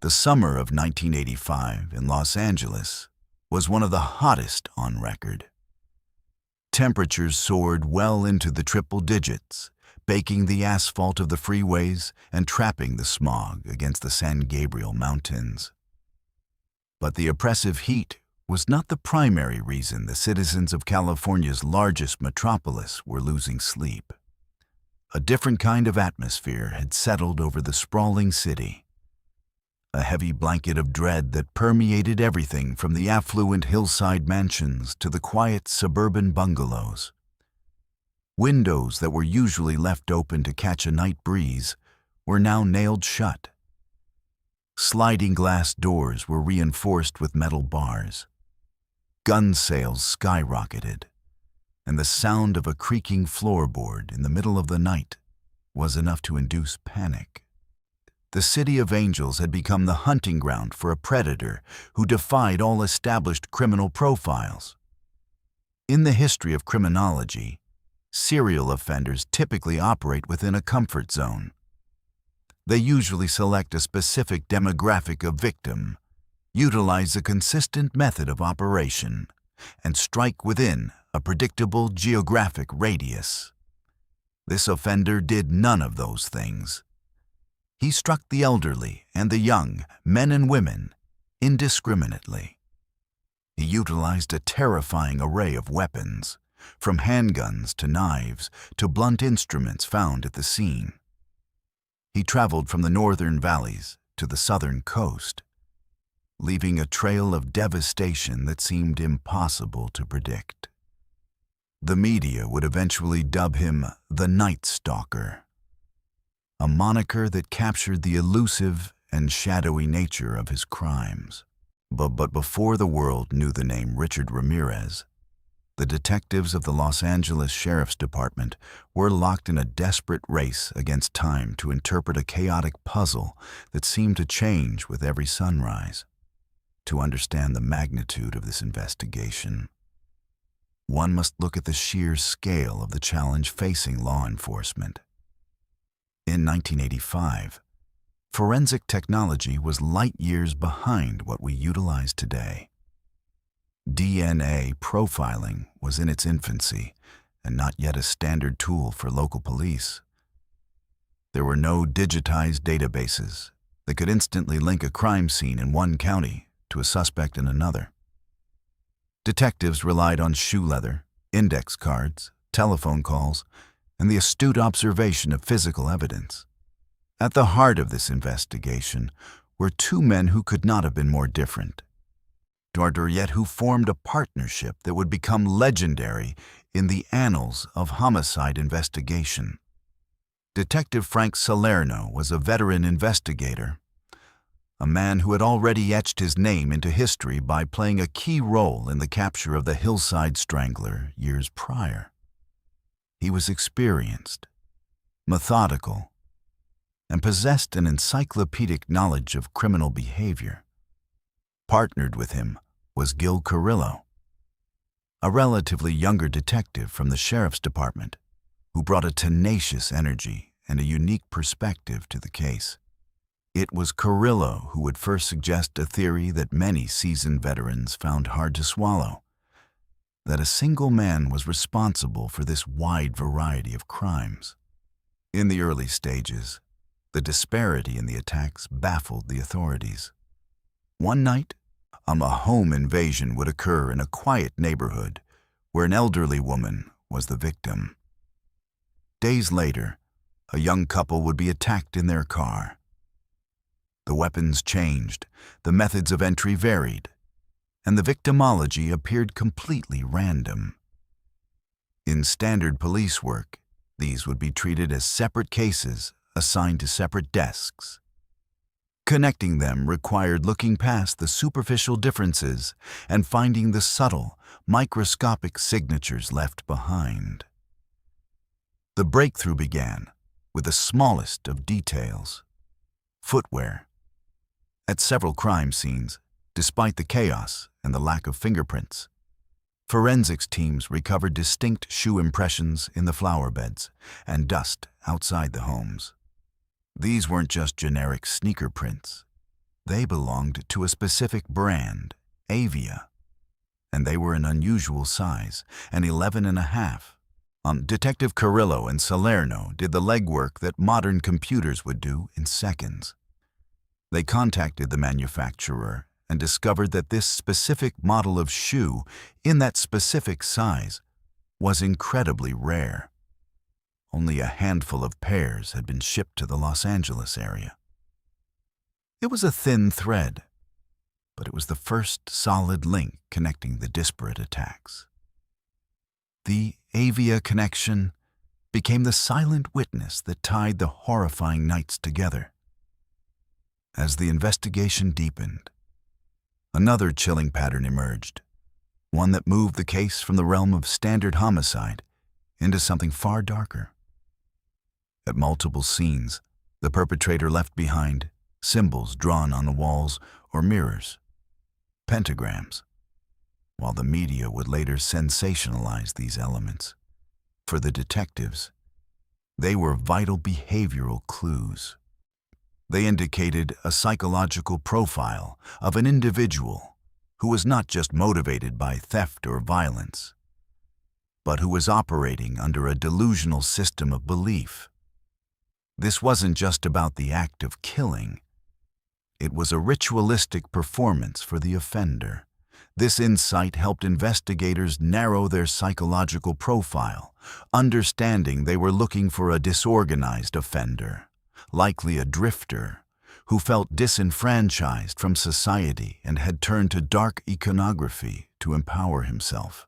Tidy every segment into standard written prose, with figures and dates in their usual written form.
The summer of 1985 in Los Angeles was one of the hottest on record. Temperatures soared well into the triple digits, baking the asphalt of the freeways and trapping the smog against the San Gabriel Mountains. But the oppressive heat was not the primary reason the citizens of California's largest metropolis were losing sleep. A different kind of atmosphere had settled over the sprawling city. A heavy blanket of dread that permeated everything from the affluent hillside mansions to the quiet suburban bungalows. Windows that were usually left open to catch a night breeze were now nailed shut. Sliding glass doors were reinforced with metal bars. Gun sales skyrocketed, and the sound of a creaking floorboard in the middle of the night was enough to induce panic. The City of Angels had become the hunting ground for a predator who defied all established criminal profiles. In the history of criminology, serial offenders typically operate within a comfort zone. They usually select a specific demographic of victim, utilize a consistent method of operation, and strike within a predictable geographic radius. This offender did none of those things. He struck the elderly and the young, men and women, indiscriminately. He utilized a terrifying array of weapons, from handguns to knives to blunt instruments found at the scene. He traveled from the northern valleys to the southern coast, leaving a trail of devastation that seemed impossible to predict. The media would eventually dub him the Night Stalker, a moniker that captured the elusive and shadowy nature of his crimes. But before the world knew the name Richard Ramirez, the detectives of the Los Angeles Sheriff's Department were locked in a desperate race against time to interpret a chaotic puzzle that seemed to change with every sunrise. To understand the magnitude of this investigation, one must look at the sheer scale of the challenge facing law enforcement. In 1985, forensic technology was light years behind what we utilize today. DNA profiling was in its infancy and not yet a standard tool for local police. There were no digitized databases that could instantly link a crime scene in one county to a suspect in another. Detectives relied on shoe leather, index cards, telephone calls, and the astute observation of physical evidence. At the heart of this investigation were two men who could not have been more different, yet who formed a partnership that would become legendary in the annals of homicide investigation. Detective Frank Salerno was a veteran investigator, a man who had already etched his name into history by playing a key role in the capture of the Hillside Strangler years prior. He was experienced, methodical, and possessed an encyclopedic knowledge of criminal behavior. Partnered with him was Carrillo, a relatively younger detective from the Sheriff's Department who brought a tenacious energy and a unique perspective to the case. It was Carrillo who would first suggest a theory that many seasoned veterans found hard to swallow, that a single man was responsible for this wide variety of crimes. In the early stages, the disparity in the attacks baffled the authorities. One night, a home invasion would occur in a quiet neighborhood where an elderly woman was the victim. Days later, a young couple would be attacked in their car. The weapons changed, the methods of entry varied, and the victimology appeared completely random. In standard police work, these would be treated as separate cases assigned to separate desks. Connecting them required looking past the superficial differences and finding the subtle, microscopic signatures left behind. The breakthrough began with the smallest of details: footwear. At several crime scenes, despite the chaos and the lack of fingerprints, forensics teams recovered distinct shoe impressions in the flower beds and dust outside the homes. These weren't just generic sneaker prints. They belonged to a specific brand, Avia, and they were an unusual size, an 11.5. Detective Carrillo and Salerno did the legwork that modern computers would do in seconds. They contacted the manufacturer and discovered that this specific model of shoe in that specific size was incredibly rare. Only a handful of pairs had been shipped to the Los Angeles area. It was a thin thread, but it was the first solid link connecting the disparate attacks. The Avia connection became the silent witness that tied the horrifying nights together. As the investigation deepened, another chilling pattern emerged, one that moved the case from the realm of standard homicide into something far darker. At multiple scenes, the perpetrator left behind symbols drawn on the walls or mirrors, pentagrams, while the media would later sensationalize these elements. For the detectives, they were vital behavioral clues. They indicated a psychological profile of an individual who was not just motivated by theft or violence, but who was operating under a delusional system of belief. This wasn't just about the act of killing. It was a ritualistic performance for the offender. This insight helped investigators narrow their psychological profile, understanding they were looking for a disorganized offender, likely a drifter, who felt disenfranchised from society and had turned to dark iconography to empower himself.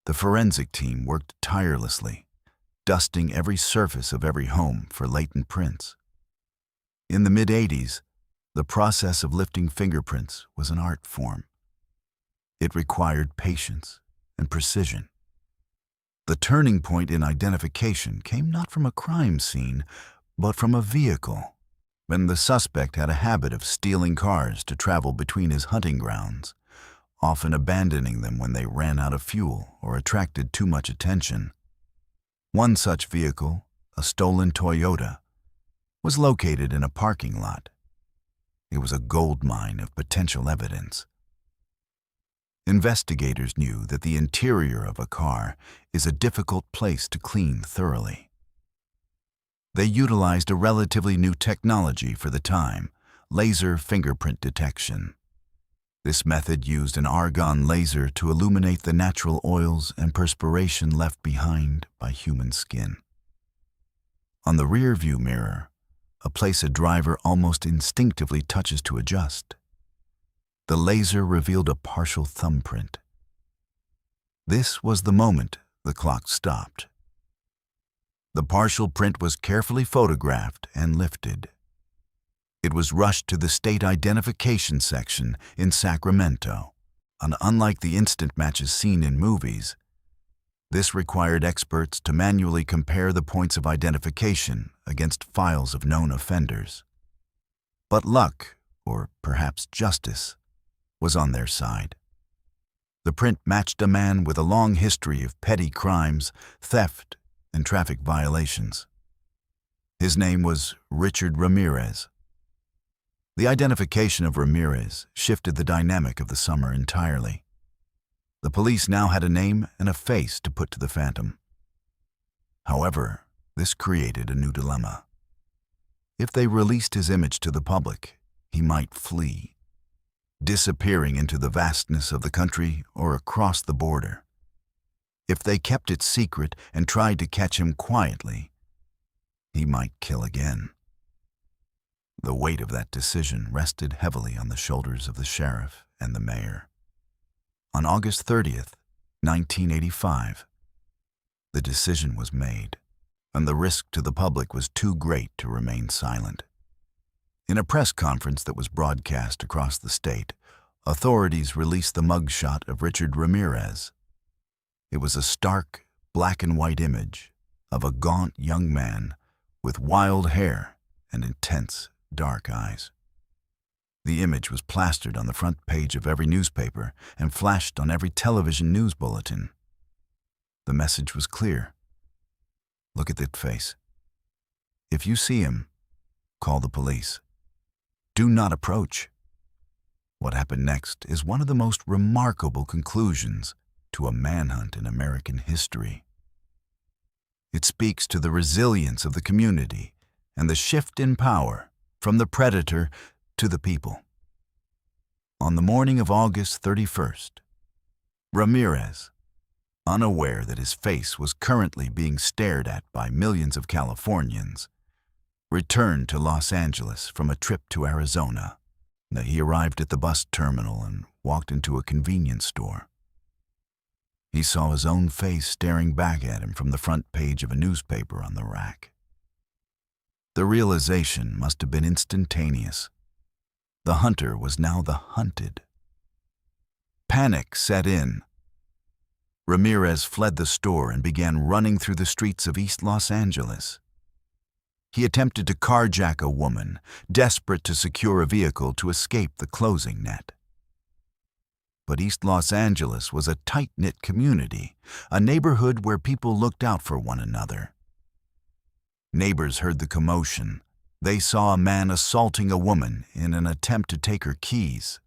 The forensic team worked tirelessly, dusting every surface of every home for latent prints. In the mid-'80s, the process of lifting fingerprints was an art form. It required patience and precision. The turning point in identification came not from a crime scene, but from a vehicle, when the suspect had a habit of stealing cars to travel between his hunting grounds, often abandoning them when they ran out of fuel or attracted too much attention. One such vehicle, a stolen Toyota, was located in a parking lot. It was a goldmine of potential evidence. Investigators knew that the interior of a car is a difficult place to clean thoroughly. They utilized a relatively new technology for the time, laser fingerprint detection. This method used an argon laser to illuminate the natural oils and perspiration left behind by human skin. On the rear view mirror, a place a driver almost instinctively touches to adjust, the laser revealed a partial thumbprint. This was the moment the clock stopped. The partial print was carefully photographed and lifted. It was rushed to the state identification section in Sacramento, and unlike the instant matches seen in movies, this required experts to manually compare the points of identification against files of known offenders. But luck, or perhaps justice, was on their side. The print matched a man with a long history of petty crimes, theft, and traffic violations. His name was Richard Ramirez. The identification of Ramirez shifted the dynamic of the summer entirely. The police now had a name and a face to put to the phantom. However, this created a new dilemma. If they released his image to the public, he might flee, disappearing into the vastness of the country or across the border. If they kept it secret and tried to catch him quietly, he might kill again. The weight of that decision rested heavily on the shoulders of the sheriff and the mayor. On August 30th, 1985, the decision was made, and the risk to the public was too great to remain silent. In a press conference that was broadcast across the state, authorities released the mugshot of Richard Ramirez. It was a stark, black and white image of a gaunt young man with wild hair and intense, dark eyes. The image was plastered on the front page of every newspaper and flashed on every television news bulletin. The message was clear. Look at that face. If you see him, call the police. Do not approach. What happened next is one of the most remarkable conclusions to a manhunt in American history. It speaks to the resilience of the community and the shift in power from the predator to the people. On the morning of August 31st, Ramirez, unaware that his face was currently being stared at by millions of Californians, returned to Los Angeles from a trip to Arizona. He arrived at the bus terminal and walked into a convenience store. He saw his own face staring back at him from the front page of a newspaper on the rack. The realization must have been instantaneous. The hunter was now the hunted. Panic set in. Ramirez fled the store and began running through the streets of East Los Angeles. He attempted to carjack a woman, desperate to secure a vehicle to escape the closing net. But East Los Angeles was a tight-knit community, a neighborhood where people looked out for one another. Neighbors heard the commotion. They saw a man assaulting a woman in an attempt to take her keys.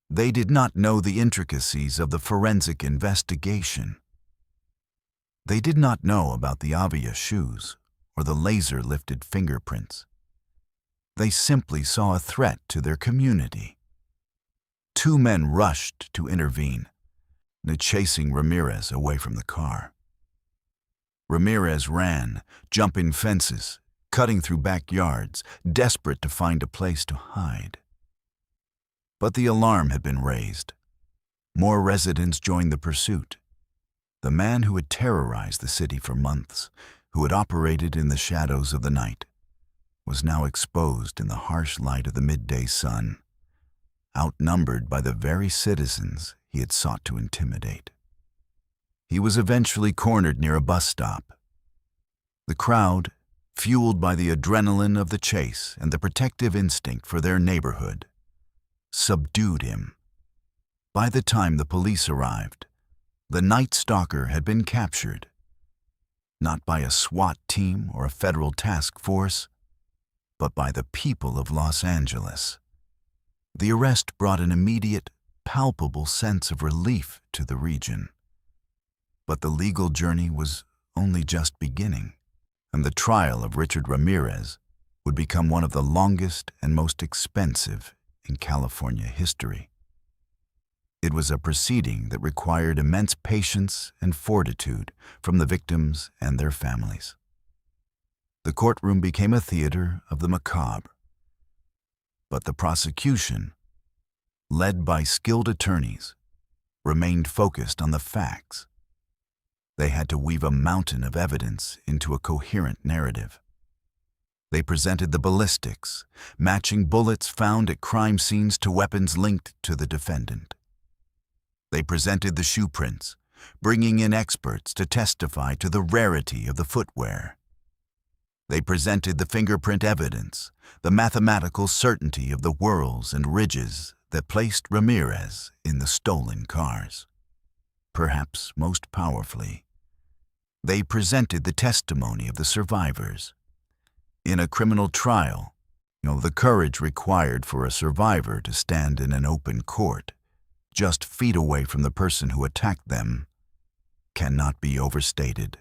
They did not know the intricacies of the forensic investigation. They did not know about the Avia shoes or the laser-lifted fingerprints. They simply saw a threat to their community. Two men rushed to intervene, chasing Ramirez away from the car. Ramirez ran, jumping fences, cutting through backyards, desperate to find a place to hide. But the alarm had been raised. More residents joined the pursuit. The man who had terrorized the city for months, who had operated in the shadows of the night, was now exposed in the harsh light of the midday sun, outnumbered by the very citizens he had sought to intimidate. He was eventually cornered near a bus stop. The crowd, fueled by the adrenaline of the chase and the protective instinct for their neighborhood, subdued him. By the time the police arrived, the Night Stalker had been captured, not by a SWAT team or a federal task force, but by the people of Los Angeles. The arrest brought an immediate, palpable sense of relief to the region. But the legal journey was only just beginning, and the trial of Richard Ramirez would become one of the longest and most expensive in California history. It was a proceeding that required immense patience and fortitude from the victims and their families. The courtroom became a theater of the macabre. But the prosecution, led by skilled attorneys, remained focused on the facts. They had to weave a mountain of evidence into a coherent narrative. They presented the ballistics, matching bullets found at crime scenes to weapons linked to the defendant. They presented the shoeprints, bringing in experts to testify to the rarity of the footwear. They presented the fingerprint evidence, the mathematical certainty of the whorls and ridges that placed Ramirez in the stolen cars. Perhaps most powerfully, they presented the testimony of the survivors. In a criminal trial, the courage required for a survivor to stand in an open court, just feet away from the person who attacked them, cannot be overstated.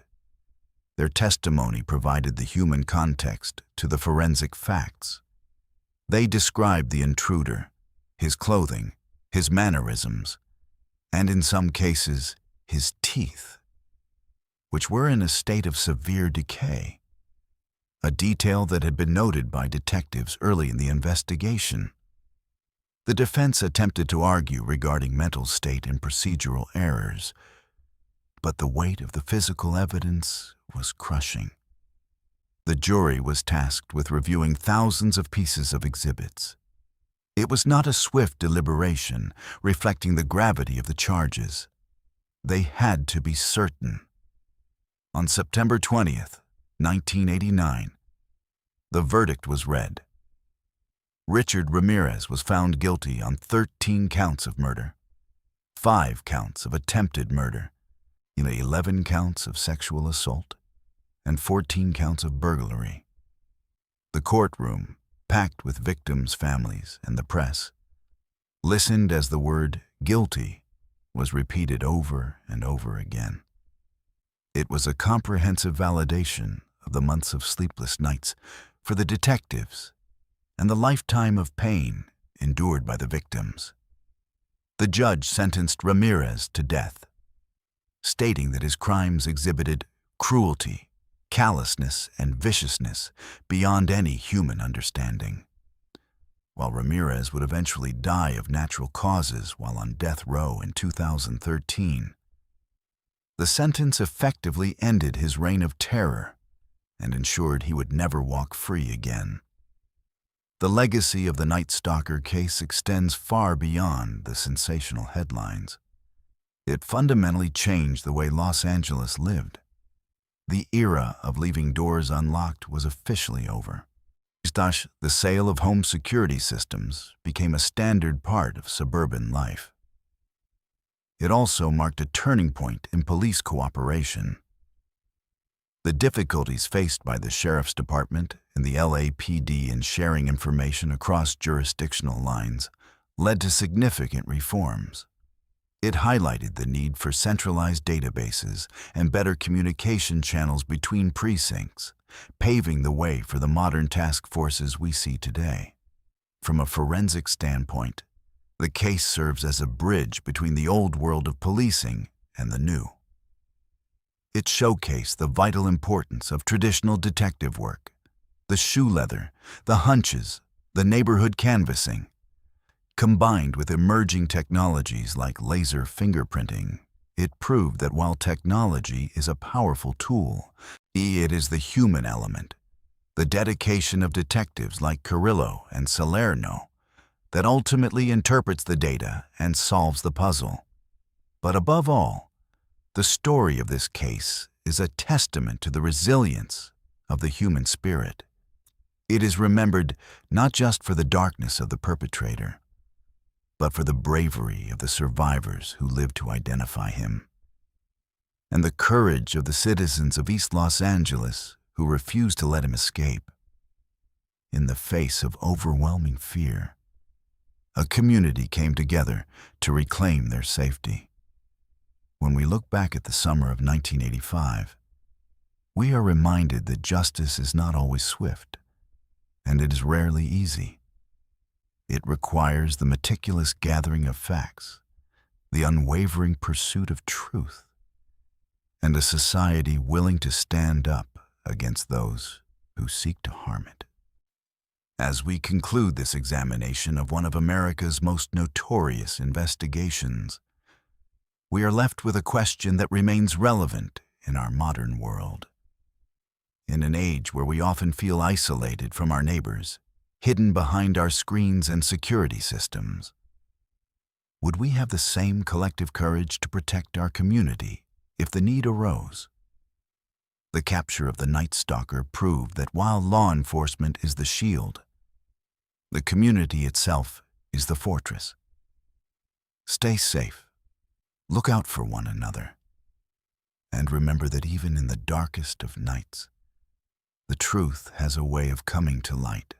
Their testimony provided the human context to the forensic facts. They described the intruder, his clothing, his mannerisms, and in some cases, his teeth, which were in a state of severe decay, a detail that had been noted by detectives early in the investigation. The defense attempted to argue regarding mental state and procedural errors, but the weight of the physical evidence was crushing. The jury was tasked with reviewing thousands of pieces of exhibits. It was not a swift deliberation reflecting the gravity of the charges. They had to be certain. On September 20th, 1989, the verdict was read. Richard Ramirez was found guilty on 13 counts of murder, 5 counts of attempted murder, 11 counts of sexual assault, and 14 counts of burglary. The courtroom, packed with victims' families and the press, listened as the word guilty was repeated over and over again. It was a comprehensive validation of the months of sleepless nights for the detectives and the lifetime of pain endured by the victims. The judge sentenced Ramirez to death, stating that his crimes exhibited cruelty, callousness, and viciousness beyond any human understanding. While Ramirez would eventually die of natural causes while on death row in 2013, the sentence effectively ended his reign of terror and ensured he would never walk free again. The legacy of the Night Stalker case extends far beyond the sensational headlines. It fundamentally changed the way Los Angeles lived. The era of leaving doors unlocked was officially over. The sale of home security systems became a standard part of suburban life. It also marked a turning point in police cooperation. The difficulties faced by the Sheriff's Department and the LAPD in sharing information across jurisdictional lines led to significant reforms. It highlighted the need for centralized databases and better communication channels between precincts, paving the way for the modern task forces we see today. From a forensic standpoint, the case serves as a bridge between the old world of policing and the new. It showcased the vital importance of traditional detective work, the shoe leather, the hunches, the neighborhood canvassing. Combined with emerging technologies like laser fingerprinting, it proved that while technology is a powerful tool, it is the human element, the dedication of detectives like Carrillo and Salerno, that ultimately interprets the data and solves the puzzle. But above all, the story of this case is a testament to the resilience of the human spirit. It is remembered not just for the darkness of the perpetrator, but for the bravery of the survivors who lived to identify him, and the courage of the citizens of East Los Angeles who refused to let him escape. In the face of overwhelming fear, a community came together to reclaim their safety. When we look back at the summer of 1985, we are reminded that justice is not always swift, and it is rarely easy. It requires the meticulous gathering of facts, the unwavering pursuit of truth, and a society willing to stand up against those who seek to harm it. As we conclude this examination of one of America's most notorious investigations, we are left with a question that remains relevant in our modern world. In an age where we often feel isolated from our neighbors, hidden behind our screens and security systems, would we have the same collective courage to protect our community if the need arose? The capture of the Night Stalker proved that while law enforcement is the shield, the community itself is the fortress. Stay safe, look out for one another, and remember that even in the darkest of nights, the truth has a way of coming to light.